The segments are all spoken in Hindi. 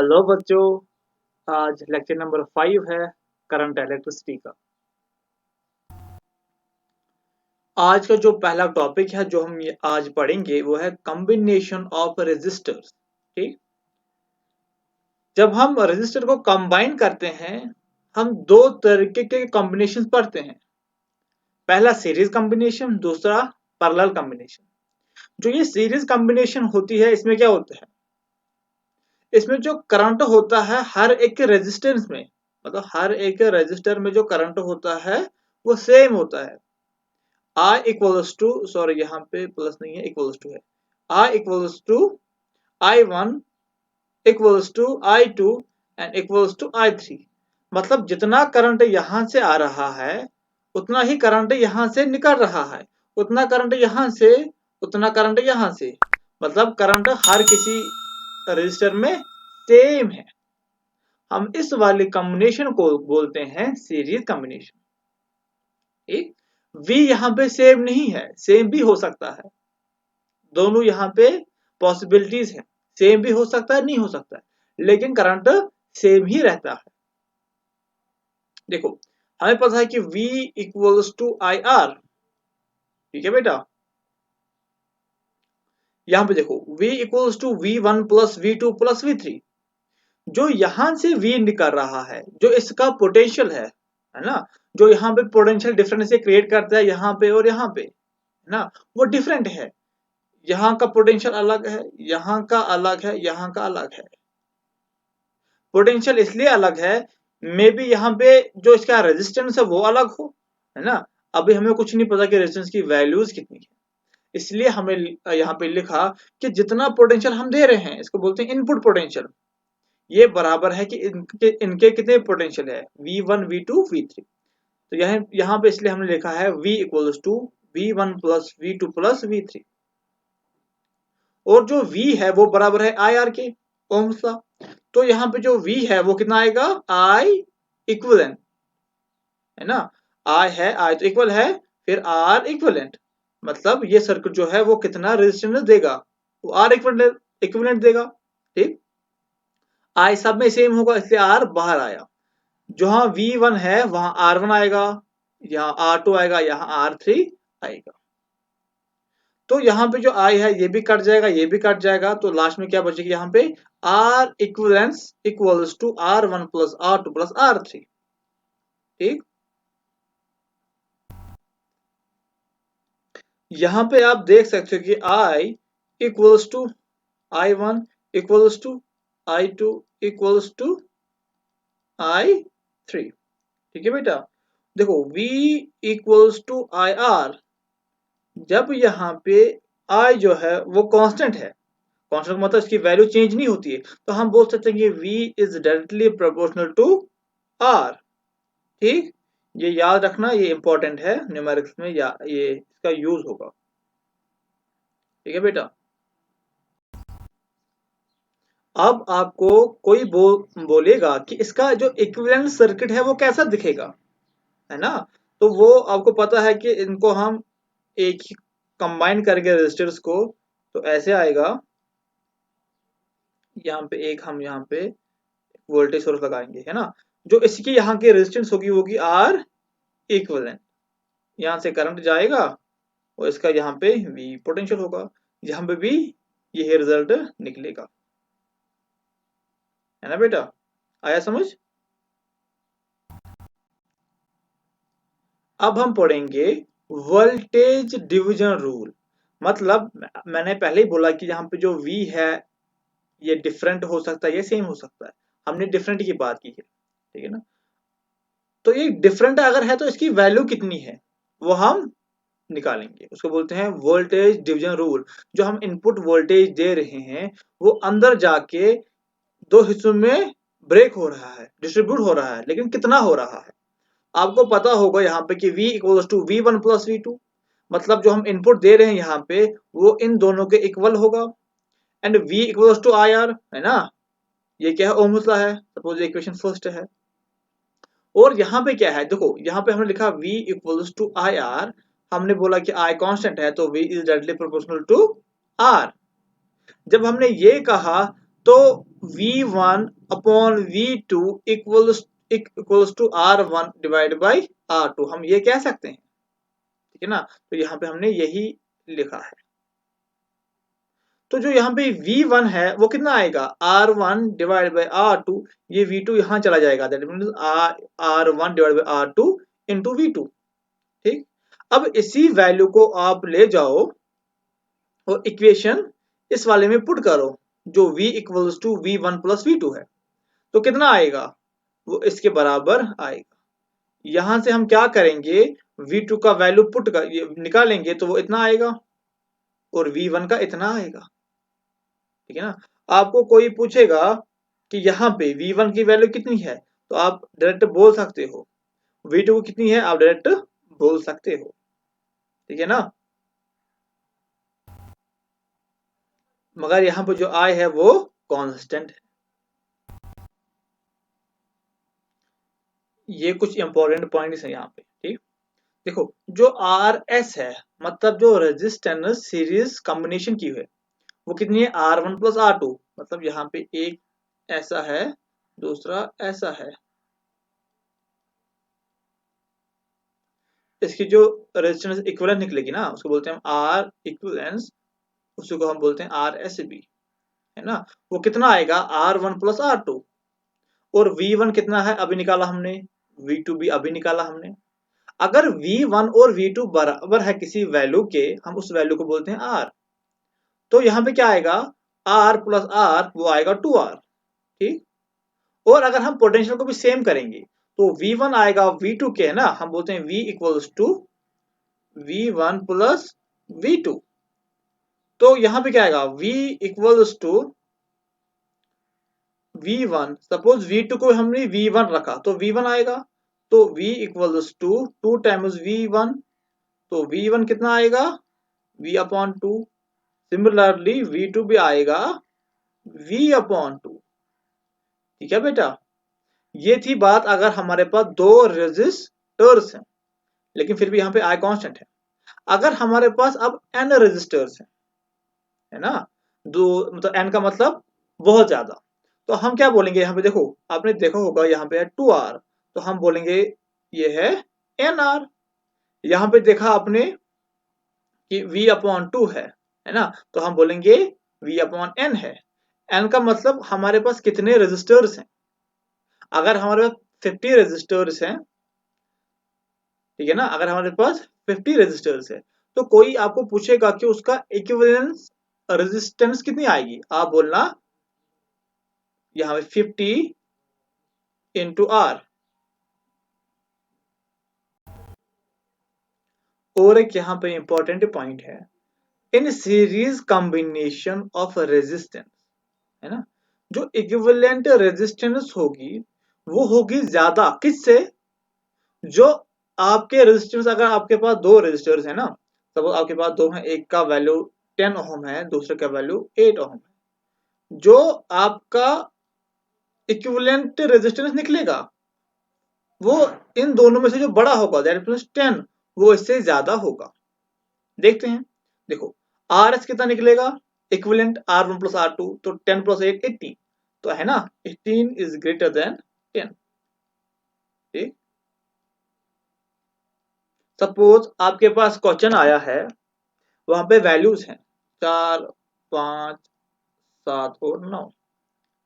हेलो बच्चों। आज लेक्चर नंबर 5 है करंट इलेक्ट्रिसिटी का। आज का जो पहला टॉपिक है जो हम आज पढ़ेंगे वो है कॉम्बिनेशन ऑफ रेजिस्टर्स। ठीक, जब हम रेजिस्टर को कंबाइन करते हैं हम दो तरीके के कॉम्बिनेशन पढ़ते हैं। पहला सीरीज कॉम्बिनेशन, दूसरा पैरेलल कॉम्बिनेशन। जो ये सीरीज कॉम्बिनेशन होती है इसमें क्या होता है, इसमें जो करंट होता है हर एक रेजिस्टेंस में, मतलब हर एक रेजिस्टर में जो करंट होता है वो सेम होता है। I इक्वल्स टू, सॉरी यहाँ पे प्लस नहीं है, इक्वल्स टू है। I equals to I1 equals to I2 and equals to I3। मतलब जितना करंट यहां से आ रहा है उतना ही करंट यहां से निकल रहा है, उतना करंट यहां से, उतना करंट यहां से। मतलब करंट हर किसी रजिस्टर में सेम है। हम इस वाले कॉम्बिनेशन को बोलते हैं सीरीज कॉम्बिनेशन। ठीक, V यहाँ पे सेम नहीं है, सेम भी हो सकता है। दोनों यहाँ पे पॉसिबिलिटीज है, सेम भी हो सकता है, नहीं हो सकता है, लेकिन करंट सेम ही रहता है। देखो हमें पता है कि V equals to I R. ठीक है बेटा, यहाँ पे देखो V equals to V1 plus V2 plus V3। जो यहां से V निकल रहा है, जो इसका पोटेंशियल है ना, जो यहाँ पे पोटेंशियल डिफरेंस क्रिएट करता है यहाँ पे और यहाँ पे, है ना, वो डिफरेंट है। यहाँ का पोटेंशियल अलग है, यहाँ का अलग है, यहाँ का अलग है। पोटेंशियल इसलिए अलग है, मे बी यहाँ पे जो इसका रेजिस्टेंस है वो अलग हो, है ना। अभी हमें कुछ नहीं पता कि रेजिस्टेंस की वैल्यूज कितनी है, इसलिए हमें यहाँ पे लिखा कि जितना पोटेंशियल हम दे रहे हैं इसको बोलते हैं इनपुट पोटेंशियल, ये बराबर है कि इनके कितने पोटेंशियल है, V1 V2 V3। तो यहाँ पे इसलिए हमने लिखा है V equals to V1 plus V2 plus V3। और जो V है वो बराबर है आई आर के, ओम्स लॉ। तो यहाँ पे जो V है वो कितना आएगा, I इक्विवेलेंट, है ना। I है, I तो इक्वल है, फिर R इक्विवेलेंट। मतलब ये सर्किट जो है वो कितना रेजिस्टेंस देगा, वो R इक्विवेलेंट देगा। ठीक, I सब में सेम होगा इसलिए R बाहर आया। जहां V1 है वहां R1 आएगा, यहाँ R2 आएगा, यहाँ R3 आएगा। तो यहाँ पे जो I है ये भी कट जाएगा, ये भी कट जाएगा, तो लास्ट में क्या बचेगी, यहाँ पे R equivalence equals to R1 plus R2 plus R3। ठीक, यहाँ पे आप देख सकते हो कि I equals to I1 equals to I2 equals to I3। ठीक है बेटा, देखो V इक्वल्स टू IR, जब यहाँ पे I जो है वो कांस्टेंट है, कांस्टेंट मतलब इसकी वैल्यू चेंज नहीं होती है, तो हम बोल सकते हैं कि V is directly proportional to R। ठीक, ये याद रखना, ये इंपॉर्टेंट है न्यूमेरिक्स में, या ये इसका यूज होगा। ठीक है बेटा, अब आपको कोई बोलेगा कि इसका जो इक्विवेलेंट सर्किट है वो कैसा दिखेगा, है ना। तो वो आपको पता है कि इनको हम एक ही कंबाइन करके रेजिस्टर्स को, तो ऐसे आएगा। यहाँ पे एक हम यहाँ पे वोल्टेज सोर्स लगाएंगे, है ना। जो इसकी यहाँ की रेजिस्टेंस होगी वो होगी आर इक्विवेलेंट। यहाँ से करंट जाएगा और इसका यहाँ पे V पोटेंशियल होगा, यहाँ पे भी यही रिजल्ट निकलेगा, है ना बेटा। आया समझ। अब हम पढ़ेंगे वोल्टेज डिवीजन रूल। मतलब मैंने पहले ही बोला कि यहाँ पे जो V है ये डिफरेंट हो सकता है, ये सेम हो सकता है, हमने डिफरेंट की बात की है। ठीक है ना, तो ये डिफरेंट अगर है तो इसकी वैल्यू कितनी है वो हम निकालेंगे, उसको बोलते हैं वोल्टेज डिवीजन रूल। जो हम इनपुट वोल्टेज दे रहे हैं वो अंदर जाके दो हिस्सों में ब्रेक हो रहा है, डिस्ट्रीब्यूट हो रहा है, लेकिन कितना हो रहा है आपको पता होगा यहाँ पे कि V equals to V1 plus V2। मतलब जो हम इनपुट दे रहे हैं यहाँ पे वो इन दोनों के इक्वल होगा। And V equals to I R, है ना, ये क्या है, ओम्स लॉ है, सपोज इक्वेशन फर्स्ट है। और यहाँ पे क्या है, देखो यहाँ पे हमने लिखा V equals to I R, हमने बोला कि I कांस्टेंट है तो V is directly proportional to R। जब हमने ये कहा तो V1 upon V2 equals to R1 divide by R2, हम ये कह सकते हैं, ठीक है ना। तो यहाँ पे हमने यही लिखा है। तो जो यहाँ पे V1 है वो कितना आएगा, R1 डिवाइड बाई R2, ये V2 यहाँ चला जाएगा, that means R1 divide by R2 into V2, ठीक। अब इसी वैल्यू को आप ले जाओ और इक्वेशन इस वाले में पुट करो, जो V equals to V1 plus V2 है, तो कितना आएगा, वो इसके बराबर आएगा। यहां से हम क्या करेंगे, V2 का वैल्यू पुट कर निकालेंगे तो वो इतना आएगा और V1 का इतना आएगा, ठीक है ना। आपको कोई पूछेगा कि यहाँ पे V1 की वैल्यू कितनी है, तो आप डायरेक्ट बोल सकते हो, V2 कितनी है आप डायरेक्ट बोल सकते हो, ठीक है ना। मगर यहाँ पे जो I है वो कांस्टेंट है। ये कुछ इंपॉर्टेंट पॉइंट्स है यहाँ पे, ठीक। देखो जो RS है, मतलब जो रेजिस्टेंस सीरीज कॉम्बिनेशन की है, वो कितनी है, R1 प्लस R2, मतलब यहाँ पे एक ऐसा है, दूसरा ऐसा है। इसकी जो रेजिस्टेंस इक्विवेलेंट निकलेगी ना, उसको बोलते हैं हम आर इक्विवेलेंस, उसी को हम बोलते हैं RSB, है ना। वो कितना आएगा, R1 प्लस R2, और V1 कितना है अभी निकाला हमने, V2 भी अभी निकाला हमने। अगर V1 और V2 बराबर है किसी वैल्यू के, हम उस वैल्यू को बोलते हैं R। तो यहाँ पे क्या आएगा, R प्लस R वो आएगा 2R, ठीक। और अगर हम पोटेंशियल को भी सेम करेंगे, तो V1 आएगा V2 के, है ना, हम बोलते हैं V equals to V1 plus V2। तो यहाँ पे क्या आएगा, V equals to V1, suppose V2 को हमने V1 रखा तो V1 आएगा, तो V equals to 2 times V1, तो V1 कितना आएगा, V अपॉन 2। सिमिलरली V2 भी आएगा V अपॉन 2, ठीक है बेटा। ये थी बात अगर हमारे पास दो रेजिस्टर्स हैं, लेकिन फिर भी यहाँ पे I कांस्टेंट है। अगर हमारे पास अब n रेजिस्टर्स हैं, है ना, दो, मतलब n का मतलब बहुत ज्यादा, तो हम क्या बोलेंगे, यहाँ पे देखो आपने देखा होगा यहाँ पे है 2R, तो हम बोलेंगे ये है NR। यहाँ पे देखा आपने कि V अपॉन 2 है ना, तो हम बोलेंगे V अपॉन N है। N का मतलब हमारे पास कितने रेजिस्टर्स हैं, अगर हमारे पास 50 रेजिस्टर्स हैं, ठीक है ना, अगर हमारे पास 50 रेजिस्टर्स है, तो कोई आपको पूछेगा कि उसका इक्विवेलेंस रेजिस्टेंस कितनी आएगी, आप बोलना यहाँ पे 50 इंटू R। और एक यहाँ पे इंपॉर्टेंट पॉइंट है, in series combination of resistance, है ना, जो इक्विवेलेंट रेजिस्टेंस होगी वो होगी ज्यादा किससे, जो आपके रेजिस्टेंस, अगर आपके पास दो रेजिस्टर्स है ना, सपोज आपके पास दो हैं, एक का वैल्यू 10 ओम है, दूसरे का वैल्यू 8 ओम है, जो आपका इक्विवेलेंट रेजिस्टेंस निकलेगा वो इन दोनों में से जो बड़ा होगा, दैट मींस 10, वो इससे ज्यादा होगा। देखते हैं, देखो आर एस कितना निकलेगा, इक्विवेलेंट R1 प्लस R2, तो 10 प्लस 8 18, तो है ना 18 इज ग्रेटर देन 10, ठीक। सपोज आपके पास क्वेश्चन आया है, वहां पे वैल्यूज हैं 4 5 7 और 9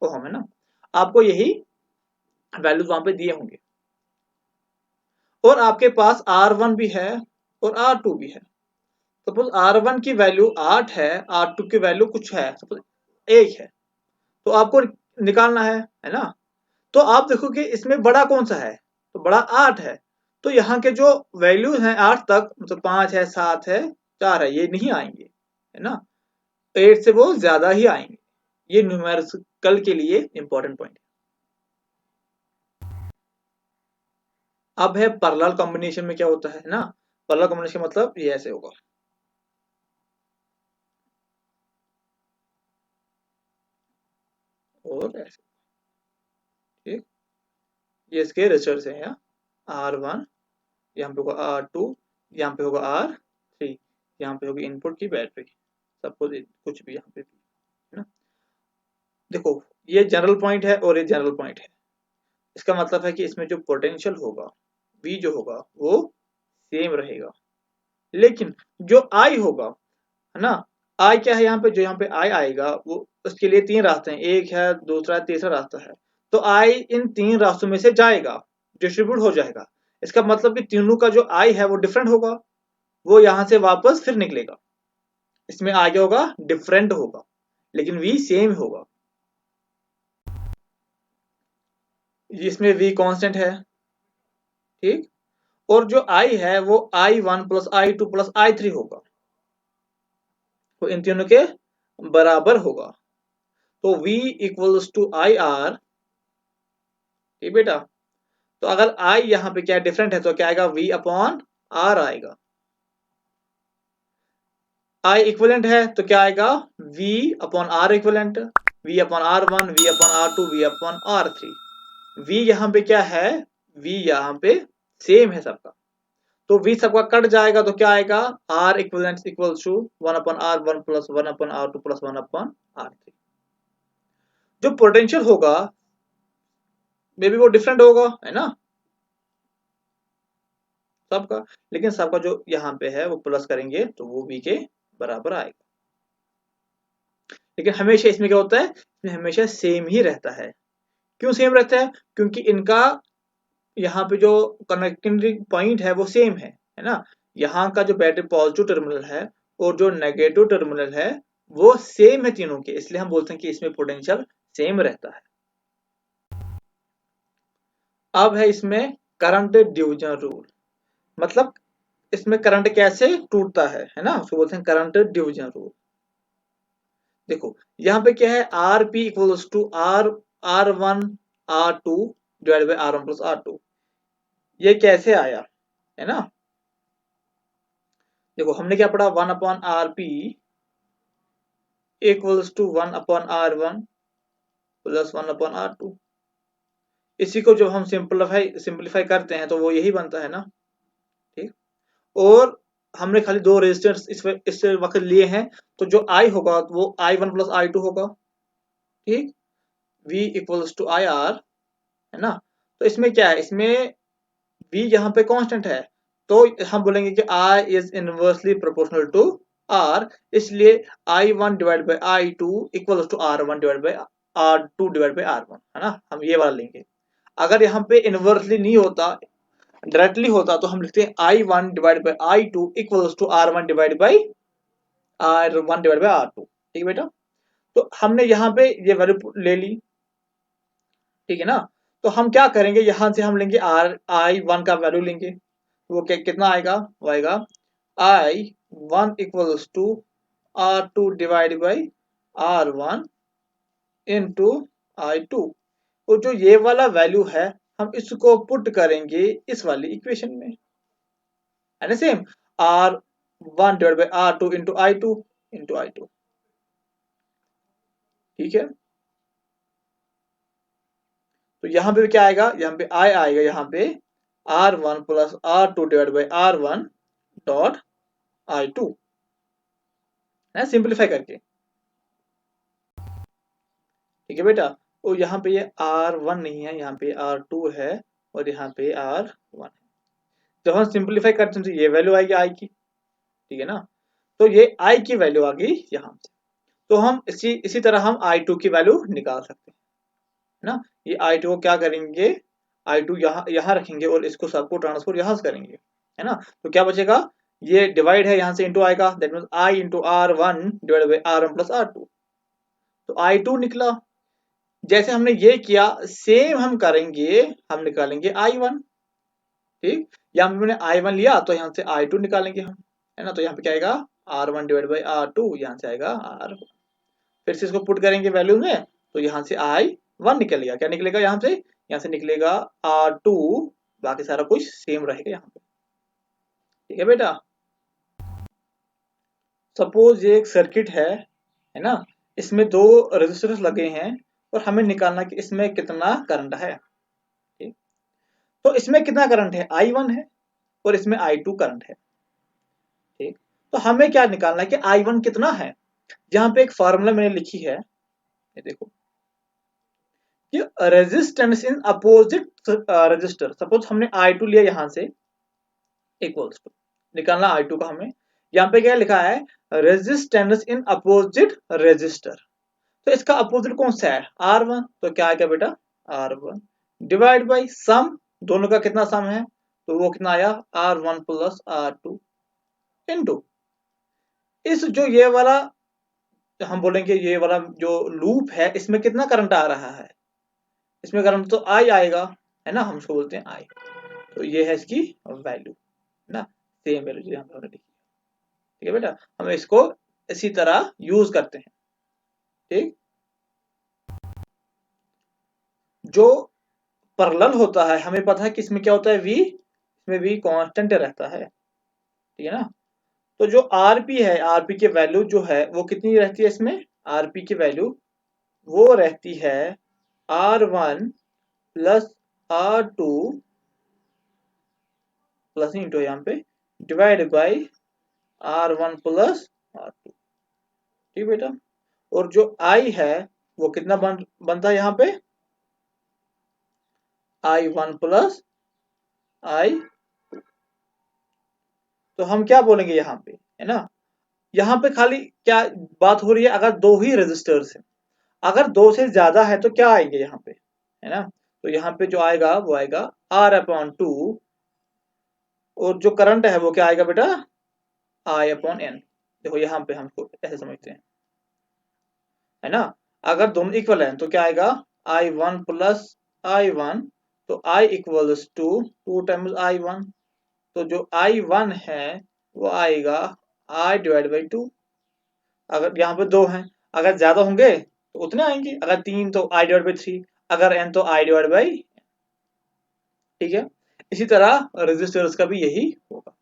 ओहम, है ना, आपको यही वैल्यूज वहां पे दिए होंगे, और आपके पास R1 भी है और R2 भी है। सपोज R1 की वैल्यू 8 है, R2 की वैल्यू कुछ है, सपोज 1 है, तो आपको निकालना है ना। तो आप देखो कि इसमें बड़ा कौन सा है, तो बड़ा 8 है, तो यहाँ के जो वैल्यूज हैं 8 तक, मतलब 5 है 7 है 4 है, ये नहीं आएंगे, है ना, 8 से वो ज्यादा ही आएंगे। ये न्यूमेरिकल के लिए इंपॉर्टेंट पॉइंट है। अब है पैरेलल कॉम्बिनेशन में क्या होता है ना, पैरेलल कॉम्बिनेशन मतलब ये ऐसे होगा, और ऐसे, ठीक। ये इसके रेजिस्टर्स हैं, यहाँ R1, यहाँ पे होगा R2, यहाँ पे होगा R3, यहाँ पे होगी इनपुट की बैटरी, सपोज कुछ भी यहाँ पे भी, है ना। देखो ये जनरल पॉइंट है और ये जनरल पॉइंट है। इसका मतलब है कि इसमें जो पोटेंशियल होगा V जो होगा वो सेम रहेगा, लेकिन जो I होगा, है ना, I क्या है यहाँ पे, जो यहाँ पे I आएगा वो उसके लिए तीन रास्ते हैं, एक है, दूसरा है, तीसरा रास्ता है। तो I इन तीन रास्तों में से जाएगा, डिस्ट्रीब्यूट हो जाएगा। इसका मतलब कि तीनों का जो I है वो डिफरेंट होगा, वो यहाँ से वापस फिर निकलेगा। इसमें आगे होगा डिफरेंट होगा, लेकिन V सेम होगा। इसमें V कांस्टेंट है, ठीक। और जो I है वो I1 plus I2 plus I3 होगा, तो इन तीनों के बराबर होगा। तो V equals to I R, ठीक बेटा। तो अगर I यहाँ पे क्या डिफरेंट है तो क्या आएगा, V अपॉन R आएगा। I इक्विवेलेंट है तो क्या आएगा, V upon R equivalent, V upon R1, V upon R2, V upon R3। V यहाँ पे क्या है, V यहाँ पे सेम है सबका, तो V सबका कट जाएगा तो क्या आएगा, R equivalent equals to 1 upon R1 plus 1 upon R2 plus 1 upon R3। जो पोटेंशियल होगा मे बी वो डिफरेंट होगा, है ना, सबका, लेकिन सबका जो यहाँ पे है वो प्लस करेंगे तो वो V के बराबर आएगा। लेकिन हमेशा इसमें क्या होता है, इसमें हमेशा सेम ही रहता है। क्यों सेम रहता है, क्योंकि इनका यहाँ पे जो कनेक्टिंग पॉइंट है वो सेम है ना। यहाँ का जो बैटरी पॉजिटिव टर्मिनल है और जो नेगेटिव टर्मिनल है वो सेम है तीनों के, इसलिए हम बोलते हैं कि इसमें पोटेंशियल सेम रहता है। अब है इसमें करंट डिवीजन रूल, मतलब इसमें करंट कैसे टूटता है ना, उसको बोलते हैं करंट डिवीजन रूल। देखो यहाँ पे क्या है, R P equals to R1 R2 divide by R1 plus R2। ये कैसे आया, है ना। देखो हमने क्या पढ़ा, 1 upon R P equals to 1 upon R1 plus 1 upon R2। इसी को जब हम सिंप्लीफाई करते हैं तो वो यही बनता है ना, ठीक। और हमने खाली दो रेजिस्टेंस इस वक्त लिए हैं, तो जो I होगा वो I1 प्लस I2 होगा, ठीक। V equals to I R, है ना। तो इसमें क्या है, इसमें V यहाँ पे कांस्टेंट है, तो हम बोलेंगे कि I is inversely proportional to R, इसलिए I1 divide by I2 equal to R1 divide by R2 divide by R1, है ना, हम ये वाला लेंगे। अगर यहाँ पे इनवर्सली नहीं होता, डायरेक्टली होता, तो हम लिखते हैं I1 divide by I2 equal to R1 divide by R1 divide by R2, ठीक है बेटा। तो हमने यहाँ पे ये वैल्यू ले ली, ठीक है ना। तो हम क्या करेंगे, यहां से हम लेंगे I1 का वैल्यू लेंगे, वो कितना आएगा, वो आएगा I1 equals to R2 divide by R1 into I2। तो जो ये वाला वैल्यू है हम इसको पुट करेंगे इस वाली इक्वेशन में, है ना, same R1 divide by R2 into I2, ठीक है। तो यहाँ पे क्या आएगा, यहाँ पे I आएगा, यहाँ पे R1 plus R2 divide by R1 dot I2, है सिंप्लीफाई करके, ठीक है बेटा। तो यहाँ पे ये R1 नहीं है, यहाँ पे R2 है और यहाँ पे R1 है। जब हम सिंप्लीफाई करते हैं तो ये वैल्यू आएगी I की, ठीक है ना। तो ये I की वैल्यू आ गई यहाँ से। तो हम इसी तरह हम I2 की वैल्यू निकाल सकते हैं, है ना। ये I2 को क्या करेंगे, I2 यहाँ रखेंगे और इसको सबको ट्रांसफर यहाँ से करेंगे, है ना। तो क्या बचेगा, ये डिवाइड है यहाँ से इंटू आएगा, that means I into R1 divide by R1 plus R2। तो I2 निकला। जैसे हमने ये किया सेम हम करेंगे, हम निकालेंगे I1, ठीक। यहाँ पे मैंने I1 लिया तो यहाँ से I2 निकालेंगे हम, है ना। तो यहाँ पे क्या आएगा, R1 डिवाइड बाई R2, यहाँ से आएगा R1। फिर से इसको पुट करेंगे वैल्यू में, तो यहाँ से I1 निकलेगा, क्या निकलेगा, यहाँ से निकलेगा R2, बाकी सारा कुछ सेम रहेगा यहाँ पे, ठीक है बेटा। सपोज ये एक सर्किट है ना, इसमें दो रेजिस्टेंस लगे हैं और हमें निकालना कि इसमें कितना करंट है, ठीक। तो इसमें कितना करंट है, I1 है और इसमें I2 करंट है, ठीक। तो हमें क्या निकालना है कि I1 कितना है। यहाँ पे एक फार्मूला मैंने लिखी है, ये देखो, कि resistance in opposite register, suppose हमने I2 लिया यहां से इक्वल्स टू, निकालना I2 का हमें, यहाँ पे क्या लिखा है रेजिस्टेंस इन अपोजिट रजिस्टर, तो इसका अपोजिट कौन सा है R1, तो क्या आएगा बेटा R1 डिवाइड बाई सम, दोनों का कितना सम है, तो वो कितना आया R1 प्लस R2 इनटू इस जो ये वाला हम बोलेंगे ये वाला जो लूप है इसमें कितना करंट आ रहा है, इसमें करंट तो I आएगा, है ना, हम इसको बोलते हैं I, तो ये है इसकी वैल्यू, है ना, सेम वैल्यू यहाँ पे हमने लिखी, ठीक है बेटा, हम इसको इसी तरह यूज करते हैं, ठीक। जो पैरेलल होता है हमें पता है कि इसमें क्या होता है V, इसमें V कांस्टेंट रहता है, ठीक है ना, तो जो RP है, RP की वैल्यू जो है वो कितनी रहती है इसमें, RP की वैल्यू वो रहती है R1 plus R2 plus into यहाँ पे divide by R1 plus R2, ठीक बेटा, और जो I है वो कितना बनता है यहाँ पे I1 प्लस I, तो हम क्या बोलेंगे यहाँ पे, है ना, यहाँ पे खाली क्या बात हो रही है, अगर दो ही रजिस्टर्स हैं, अगर दो से ज्यादा है तो क्या आएंगे यहाँ पे, है ना, तो यहाँ पे जो आएगा वो आएगा R/2, और जो करंट है वो क्या आएगा बेटा I/N, देखो यहाँ पे हमको ऐसे समझते हैं, है ना, अगर दोनों इक्वल हैं तो क्या आएगा I1 प्लस I1, तो I equals to 2 times I1, तो जो I1 है वो आएगा I डिवाइड बाई 2, अगर यहाँ पे दो हैं, अगर ज्यादा होंगे तो उतने आएंगे, अगर तीन तो I डिवाइड बाई 3, अगर n तो I डिवाइड बाई, ठीक है, इसी तरह रेजिस्टर्स का भी यही होगा।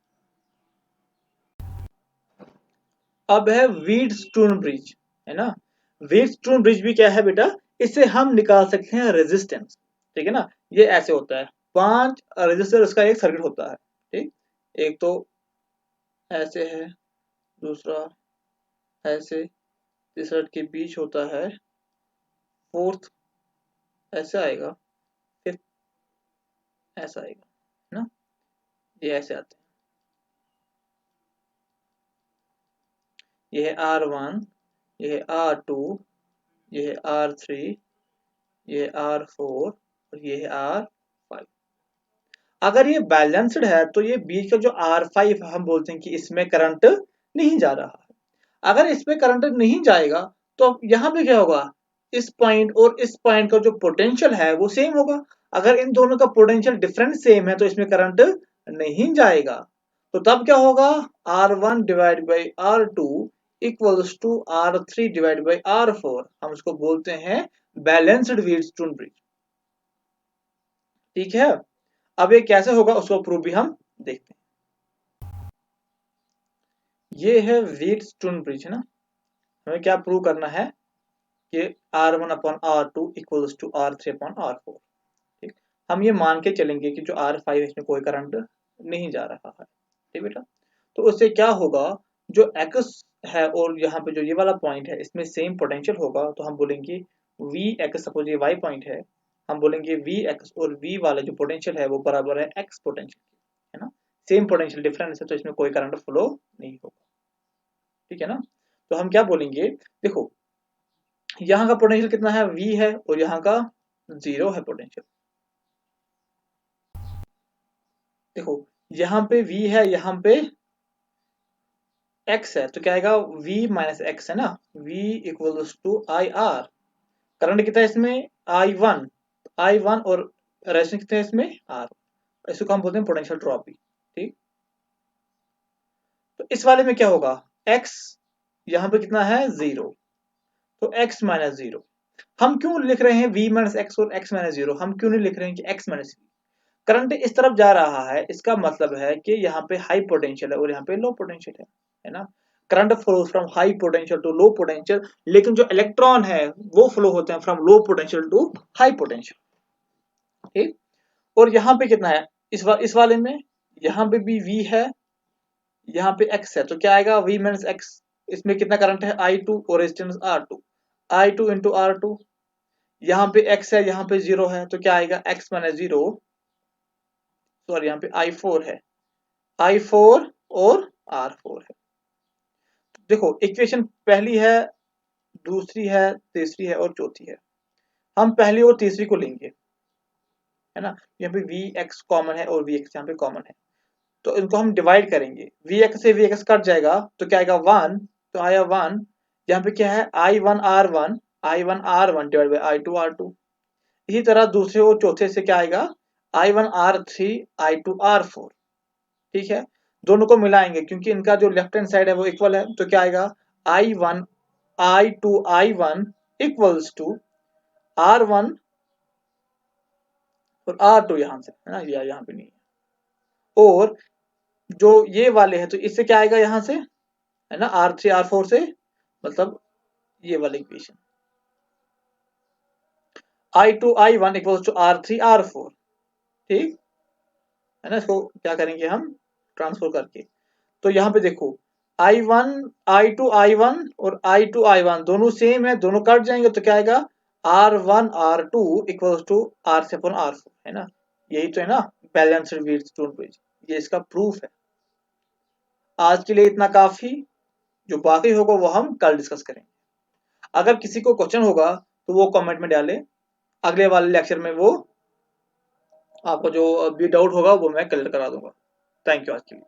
अब है व्हीटस्टोन ब्रिज, है ना, व्हीटस्टोन ब्रिज भी क्या है बेटा, इससे हम निकाल सकते हैं रेजिस्टेंस, ठीक है ना, ये ऐसे होता है 5 रेजिस्टर्स का एक सर्किट होता है, ठीक, एक तो ऐसे है, दूसरा ऐसे, तीसरा के बीच होता है, फोर्थ ऐसे आएगा, फिफ्थ ऐसा आएगा, है ना, ये ऐसे आते हैं, ये है R1, ये है R2, ये है R3, ये है R4 और ये है R5। अगर ये बैलेंस्ड है तो ये बीच का जो R5 हम बोलते हैं कि इसमें करंट नहीं जा रहा है, अगर इसमें करंट नहीं जाएगा तो यहाँ पे क्या होगा, इस पॉइंट और इस पॉइंट का जो पोटेंशियल है वो सेम होगा, अगर इन दोनों का पोटेंशियल डिफरेंट सेम है तो इसमें करंट नहीं जाएगा, तो तब क्या होगा R1 divide by R2 equals to R3 divide by R4, हम इसको बोलते हैं बैलेंस्ड व्हीटस्टोन ब्रिज, ठीक है। अब ये कैसे होगा उसको प्रूव भी हम देखते हैं, ये है व्हीटस्टोन ब्रिज, है ना, हमें क्या प्रूव करना है कि R1 upon R2 equals to R3 upon R4, ठीक, हम ये मान के चलेंगे कि जो R5 इसमें कोई करंट नहीं जा रहा है, ठीक बेटा, तो उससे क्या होगा, जो X है और यहाँ पे जो ये वाला पॉइंट है इसमें सेम पोटेंशियल होगा, तो हम बोलेंगे Vx, सपोज ये Y पॉइंट है, हम बोलेंगे Vx और V वाला जो पोटेंशियल है वो बराबर है X पोटेंशियल, है ना, सेम पोटेंशियल डिफरेंस है तो इसमें कोई करंट फ्लो नहीं होगा, ठीक है ना, तो हम क्या बोलेंगे, देखो यहाँ का पोटेंशियल कितना है V है और यहाँ का 0 है पोटेंशियल, देखो यहाँ पे V है, यहाँ पे X है, तो क्या आएगा V माइनस एक्स, है ना, V equals to I R, current कितना है इसमें I1, I1 और रेजिस्टेंस कितना है इसमें R, इसको हम बोलते हैं पोटेंशियल ड्रॉप भी, ठीक, तो इस वाले में क्या होगा X यहाँ पे कितना है 0, तो x माइनस 0, हम क्यों लिख रहे हैं V माइनस एक्स और x माइनस 0, हम क्यों नहीं लिख रहे हैं कि x माइनस v, करंट इस तरफ जा रहा है, इसका मतलब है कि यहाँ पे हाई पोटेंशियल है और यहाँ पे लो पोटेंशियल है ना, current flow from high potential to low potential, लेकिन जो इलेक्ट्रॉन है वो फ्लो होते हैं from low potential to high potential, ठीक, और यहाँ पे कितना है इस वाले में, यहाँ पे भी V है, यहाँ पे x है, तो क्या आएगा V माइनस एक्स, इसमें कितना करंट है I2 और resistance R2, I2 into R2, यहाँ पे x है, यहाँ पे 0 है, तो क्या आएगा x माइनस 0, सॉरी यहाँ पे I4 है, I4 और R4 है। देखो इक्वेशन पहली है, दूसरी है, तीसरी है और चौथी है। हम पहली और तीसरी को लेंगे, है ना। यहाँ पे Vx कॉमन है और Vx यहाँ पे कॉमन है, तो इनको हम डिवाइड करेंगे। Vx से Vx कट जाएगा तो क्या आएगा 1, तो आया 1। यहाँ पे क्या है I1R1, I1R1 divide by I2R2। इसी तरह दूसरे और चौथे से क्या आएगा I1R3, I2R4। ठीक है, दोनों को मिलाएंगे क्योंकि इनका जो लेफ्ट हैंड साइड है वो इक्वल है, तो क्या आएगा I1 I2 equals to R1 और R2 यहाँ से, है ना, या यहाँ पे नहीं है। और जो ये वाले हैं तो इससे क्या आएगा यहाँ से, है ना, R3 R4 से, मतलब ये वाली equation I2 I1 equals to R3 R4। ठीक है ना, इसको क्या करेंगे हम ट्रांसफर करके। तो यहाँ पे देखो I1 I2 I1 और I2 I1 दोनों सेम है, दोनों कट जाएंगे तो क्या आएगा R1 R2 equals to R3 upon R4, है ना। यही तो है ना बैलेंस्ड व्हीटस्टोन ब्रिज, ये इसका प्रूफ है। आज के लिए इतना काफी, जो बाकी होगा वो हम कल डिस्कस करेंगे। अगर किसी को क्वेश्चन होगा तो वो कमेंट में डाले, अगले वाले लेक्चर में वो आपको जो भी डाउट होगा वो मैं क्लियर करा दूंगा। थैंक यू आज के लिए।